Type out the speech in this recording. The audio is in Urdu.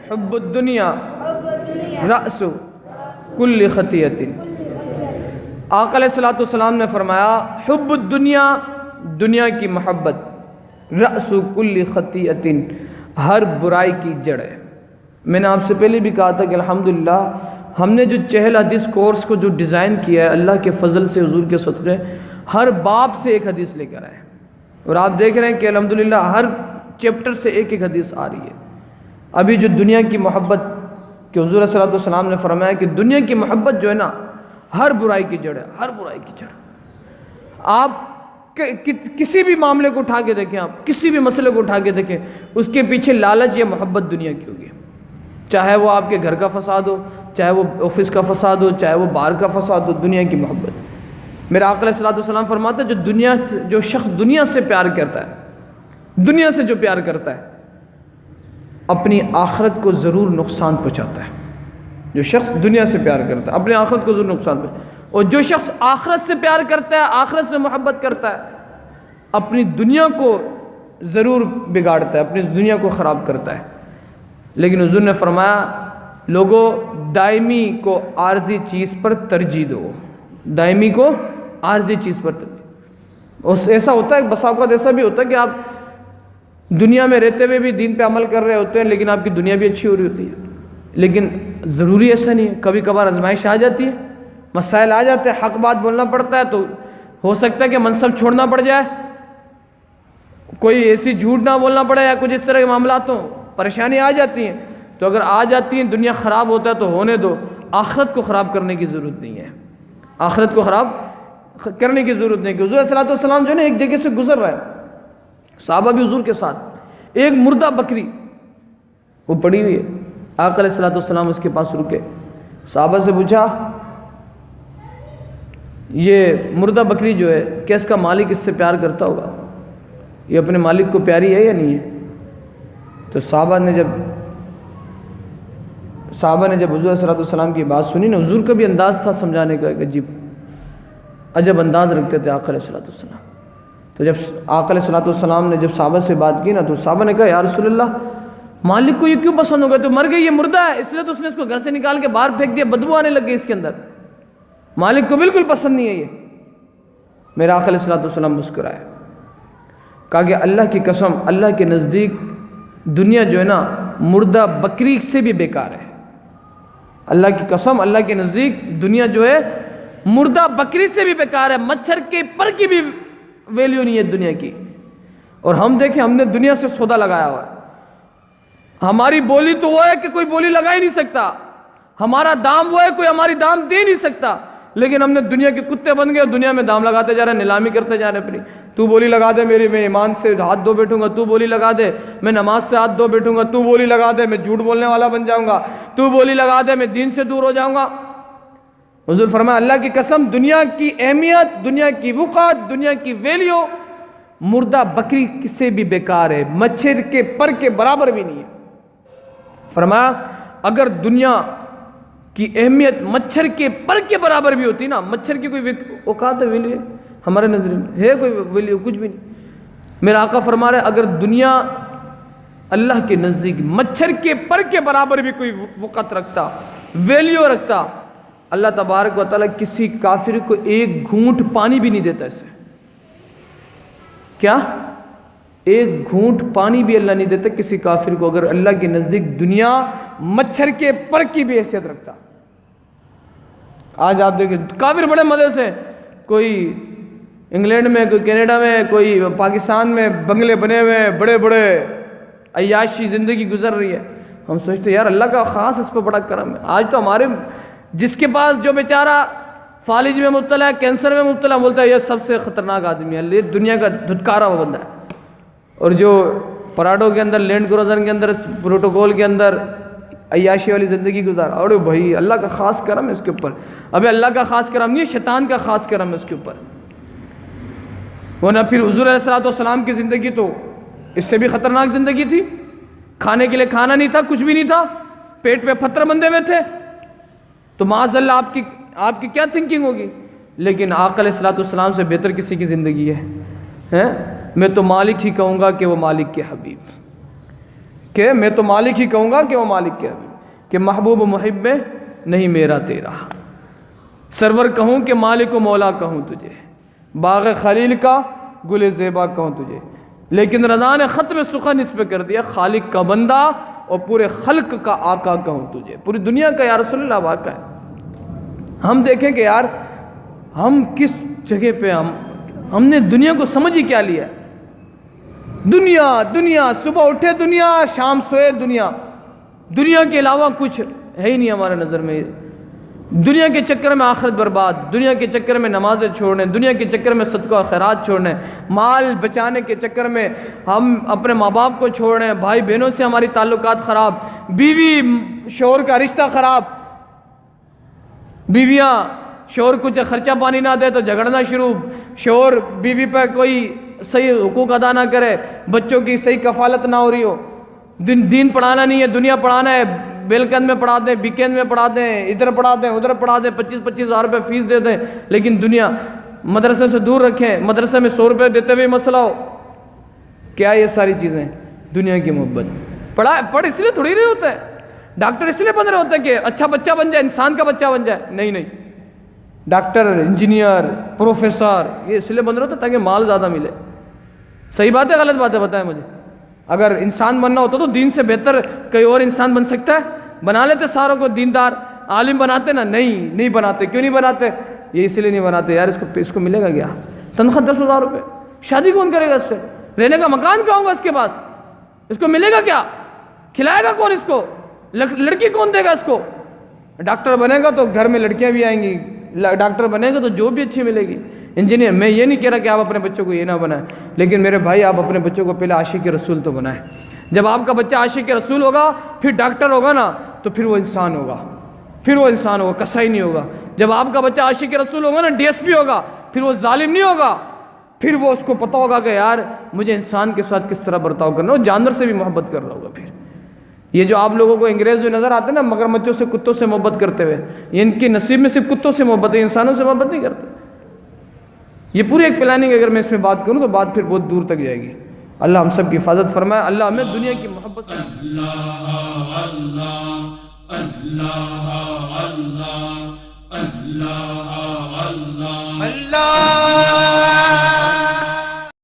حب الدنیا رأس کل خطیۃ۔ آقا علیہ الصلوۃ والسلام نے فرمایا حب الدنیا، دنیا کی محبت، رأس کل خطیۃ، ہر برائی کی جڑ ہے۔ میں نے آپ سے پہلے بھی کہا تھا کہ الحمدللہ ہم نے جو چہل حدیث کورس کو جو ڈیزائن کیا ہے، اللہ کے فضل سے، حضور کے صدقے، ہر باب سے ایک حدیث لے کر آئے، اور آپ دیکھ رہے ہیں کہ الحمدللہ ہر چیپٹر سے ایک ایک حدیث آ رہی ہے۔ ابھی جو دنیا کی محبت کہ حضور صلی اللہ علیہ وسلم نے فرمایا کہ دنیا کی محبت جو ہے نا ہر برائی کی جڑ ہے، ہر برائی کی جڑ۔ آپ کسی بھی معاملے کو اٹھا کے دیکھیں، آپ کسی بھی مسئلے کو اٹھا کے دیکھیں، اس کے پیچھے لالچ یا محبت دنیا کی ہوگی، چاہے وہ آپ کے گھر کا فساد ہو، چاہے وہ آفس کا فساد ہو، چاہے وہ باہر کا فساد ہو، دنیا کی محبت۔ میرا آقا علیہ الصلوۃ والسلام فرماتا ہے جو شخص دنیا سے پیار کرتا ہے، دنیا سے جو پیار کرتا ہے، اپنی آخرت کو ضرور نقصان پہنچاتا ہے۔ جو شخص دنیا سے پیار کرتا ہے اپنی آخرت کو ضرور نقصان پہنچاتا ہے، اور جو شخص آخرت سے پیار کرتا ہے، آخرت سے محبت کرتا ہے، اپنی دنیا کو ضرور بگاڑتا ہے، اپنی دنیا کو خراب کرتا ہے۔ لیکن حضور نے فرمایا لوگوں دائمی کو عارضی چیز پر ترجیح دو، دائمی کو عارضی چیز پر ترجیح۔ ایسا ہوتا ہے بسا اوقات ایسا بھی ہوتا ہے کہ آپ دنیا میں رہتے ہوئے بھی دین پہ عمل کر رہے ہوتے ہیں، لیکن آپ کی دنیا بھی اچھی ہو رہی ہوتی ہے، لیکن ضروری ایسا نہیں ہے۔ کبھی کبھار آزمائش آ جاتی ہے، مسائل آ جاتے ہیں، حق بات بولنا پڑتا ہے، تو ہو سکتا ہے کہ منصب چھوڑنا پڑ جائے، کوئی ایسی جھوٹ نہ بولنا پڑے، یا کچھ اس طرح کے معاملات ہوں، پریشانی آ جاتی ہیں۔ تو اگر آ جاتی ہیں، دنیا خراب ہوتا ہے تو ہونے دو، آخرت کو خراب کرنے کی ضرورت نہیں ہے، آخرت کو خراب کرنے کی ضرورت نہیں۔ کہ حضور صلی اللہ علیہ وسلم جو ہے نا ایک جگہ سے گزر رہا ہے، صحابہ بھی حضور کے ساتھ، ایک مردہ بکری وہ پڑی ہوئی ہے، آقا علیہ الصلوۃ والسلام اس کے پاس رکے، صحابہ سے پوچھا یہ مردہ بکری جو ہے کیا اس کا مالک اس سے پیار کرتا ہوگا، یہ اپنے مالک کو پیاری ہے یا نہیں ہے؟ تو صحابہ نے جب حضور صلی اللہ علیہ وسلم کی بات سنی نا، حضور کا بھی انداز تھا سمجھانے کا، ایک عجب انداز رکھتے تھے آقا علیہ الصلوۃ والسلام۔ تو جب آقا علیہ الصلوۃ والسلام نے جب صحابہ سے بات کی نا، تو صحابہ نے کہا یا رسول اللہ مالک کو یہ کیوں پسند ہوگا، تو مر گئی، یہ مردہ ہے، اس لیے تو اس نے اس کو گھر سے نکال کے باہر پھینک دیا، بدبو آنے لگ گئی اس کے اندر، مالک کو بالکل پسند نہیں ہے یہ۔ میرا آقا علیہ الصلوۃ والسلام مسکرائے، کہا کہ اللہ کی قسم، اللہ کے نزدیک دنیا جو ہے نا مردہ بکری سے بھی بیکار ہے، اللہ کی قسم، اللہ کے نزدیک دنیا جو ہے مردہ بکری سے بھی بیکار ہے، مچھر کے پر کی بھی ویلیو نہیں ہے دنیا کی۔ اور ہم دیکھیں ہم نے دنیا سے سودا لگایا ہوا ہے، ہماری بولی تو وہ ہے کہ کوئی بولی لگا ہی نہیں سکتا، ہمارا دام وہ ہے کوئی ہماری دام دے نہیں سکتا، لیکن ہم نے دنیا کے کتے بن گئے، دنیا میں دام لگاتے جا رہے ہیں، نیلامی کرتے جا رہے ہیں اپنی۔ تو بولی لگا دے میری، میں ایمان سے ہاتھ دھو بیٹھوں گا، تو بولی لگا دے میں نماز سے ہاتھ دھو بیٹھوں گا، تو بولی لگا دے میں جھوٹ بولنے والا بن جاؤں گا، تو بولی لگا دے میں دین سے دور ہو جاؤں گا۔ حضور فرمایا اللہ کی قسم دنیا کی اہمیت، دنیا کی وقعت، دنیا کی ویلیو مردہ بکری سے بھی بیکار ہے، مچھر کے پر کے برابر بھی نہیں ہے۔ فرمایا اگر دنیا کی اہمیت مچھر کے پر کے برابر بھی ہوتی نا، مچھر کی کوئی اوقات ہے، ویلیو ہمارے نظر میں ہے کوئی ویلیو؟ کچھ بھی نہیں۔ میرا آقا فرما رہے اگر دنیا اللہ کے نزدیک مچھر کے پر کے برابر بھی کوئی وقت رکھتا، ویلیو رکھتا، اللہ تبارک و تعالیٰ کسی کافر کو ایک گھونٹ پانی بھی نہیں دیتا اسے۔ کیا؟ ایک گھونٹ پانی بھی اللہ نہیں دیتا کسی کافر کو، اگر اللہ کے نزدیک دنیا مچھر کے پر کی بھی حیثیت رکھتا۔ آج آپ دیکھیں کافر بڑے مزے سے، کوئی انگلینڈ میں، کوئی کینیڈا میں، کوئی پاکستان میں بنگلے بنے ہوئے ہیں، بڑے بڑے عیاشی زندگی گزر رہی ہے، ہم سوچتے ہیں یار اللہ کا خاص اس پہ بڑا کرم ہے۔ آج تو ہمارے جس کے پاس جو بیچارہ فالج میں مبتلا ہے، کینسر میں مبتلا، بولتا ہے یہ سب سے خطرناک آدمی ہے، یہ دنیا کا دھتکارا ہوا بندہ ہے۔ اور جو پراڈو کے اندر، لینڈ کروزر کے اندر، پروٹوکول کے اندر عیاشی والی زندگی گزارا، اور بھائی اللہ کا خاص کرم ہے اس کے اوپر۔ ابھی اللہ کا خاص کرم نہیں، شیطان کا خاص کرم ہے اس کے اوپر۔ ورنہ پھر حضور علیہ الصلوۃ والسلام کی زندگی تو اس سے بھی خطرناک زندگی تھی، کھانے کے لیے کھانا نہیں تھا، کچھ بھی نہیں تھا، پیٹ پہ پتھر بندھے ہوئے تھے، تو معاذ اللہ آپ کی کیا تھنکنگ ہوگی؟ لیکن آقا علیہ الصلوۃ والسلام سے بہتر کسی کی زندگی ہے؟ میں تو مالک ہی کہوں گا کہ وہ مالک کے حبیب، کہ میں تو مالک ہی کہوں گا کہ وہ مالک کیا کہ محبوب و محب میں نہیں میرا تیرا، سرور کہوں کہ مالک و مولا کہوں تجھے، باغ خلیل کا گل زیبا کہوں تجھے، لیکن رضا نے ختم سخن اس پہ کر دیا، خالق کا بندہ اور پورے خلق کا آقا کہوں تجھے، پوری دنیا کا یا رسول اللہ آقا ہے۔ ہم دیکھیں کہ یار ہم کس جگہ پہ ہم نے دنیا کو سمجھ ہی کیا لیا ہے؟ دنیا دنیا، صبح اٹھے دنیا، شام سوئے دنیا، دنیا کے علاوہ کچھ ہے ہی نہیں ہمارے نظر میں۔ دنیا کے چکر میں آخرت برباد، دنیا کے چکر میں نمازیں چھوڑنے، دنیا کے چکر میں صدقہ و خیرات چھوڑنے، مال بچانے کے چکر میں ہم اپنے ماں باپ کو چھوڑ رہے ہیں، بھائی بہنوں سے ہماری تعلقات خراب، بیوی شوہر کا رشتہ خراب، بیویاں شوہر کچھ خرچہ پانی نہ دے تو جھگڑنا شروع، شوہر بیوی پر کوئی صحیح حقوق ادا نہ کرے، بچوں کی صحیح کفالت نہ ہو رہی ہو، دین پڑھانا نہیں ہے، دنیا پڑھانا ہے، بیلکند میں پڑھا دیں، بیکند میں پڑھا دیں، ادھر پڑھا دیں ادھر پڑھا دیں، 25-25 ہزار روپے فیس دے دیں، لیکن دنیا مدرسے سے دور رکھیں، مدرسے میں 100 روپے دیتے ہوئے مسئلہ ہو۔ کیا یہ ساری چیزیں دنیا کی محبت؟ پڑھ اس لیے تھوڑی رہے ہوتا ہے، ڈاکٹر اس لیے بن رہے ہوتے ہیں کہ اچھا بچہ بن جائے، انسان کا بچہ بن جائے، نہیں، ڈاکٹر انجینئر پروفیسر یہ اس لیے بن رہے ہوتے تاکہ مال زیادہ ملے۔ صحیح بات ہے غلط بات ہے؟ بتائیں مجھے۔ اگر انسان بننا ہوتا تو دین سے بہتر کوئی اور انسان بن سکتا ہے؟ بنا لیتے ساروں کو دیندار عالم بناتے نا، نہیں بناتے۔ کیوں نہیں بناتے؟ یہ اس لیے نہیں بناتے یار اس کو ملے گا کیا؟ تنخواہ 10,000 روپے، شادی کون کرے گا اس سے؟ رہنے کا مکان کہاں ہوگا اس کے پاس؟ اس کو ملے گا کیا؟ کھلائے گا کون اس کو؟ لڑکی کون دے گا اس کو؟ ڈاکٹر بنے گا تو گھر میں لڑکیاں بھی آئیں گی، ڈاکٹر بنے گا تو جو بھی اچھی ملے گی، انجینئر۔ میں یہ نہیں کہہ رہا کہ آپ اپنے بچوں کو یہ نہ بنائیں، لیکن میرے بھائی آپ اپنے بچوں کو پہلے عاشق رسول تو بنائیں۔ جب آپ کا بچہ عاشق رسول ہوگا، پھر ڈاکٹر ہوگا نا، تو پھر وہ انسان ہوگا، کسائی نہیں ہوگا۔ جب آپ کا بچہ عاشق رسول ہوگا نا، ڈی ایس پی ہوگا، پھر وہ ظالم نہیں ہوگا، پھر وہ اس کو پتہ ہوگا کہ یار مجھے انسان کے ساتھ کس طرح برتاؤ کرنا، وہ جانور سے بھی محبت کر رہا ہوگا۔ پھر یہ جو آپ لوگوں کو انگریز جو نظر آتے ہیں نا مگرمچھوں سے کتوں سے محبت کرتے ہوئے، یہ ان کے نصیب میں صرف کتوں سے محبت ہے، انسانوں سے محبت نہیں کرتے۔ یہ پوری ایک پلاننگ اگر میں اس میں بات کروں تو بات پھر بہت دور تک جائے گی۔ اللہ ہم سب کی حفاظت فرمائے، اللہ ہمیں دنیا کی محبت سے اللہ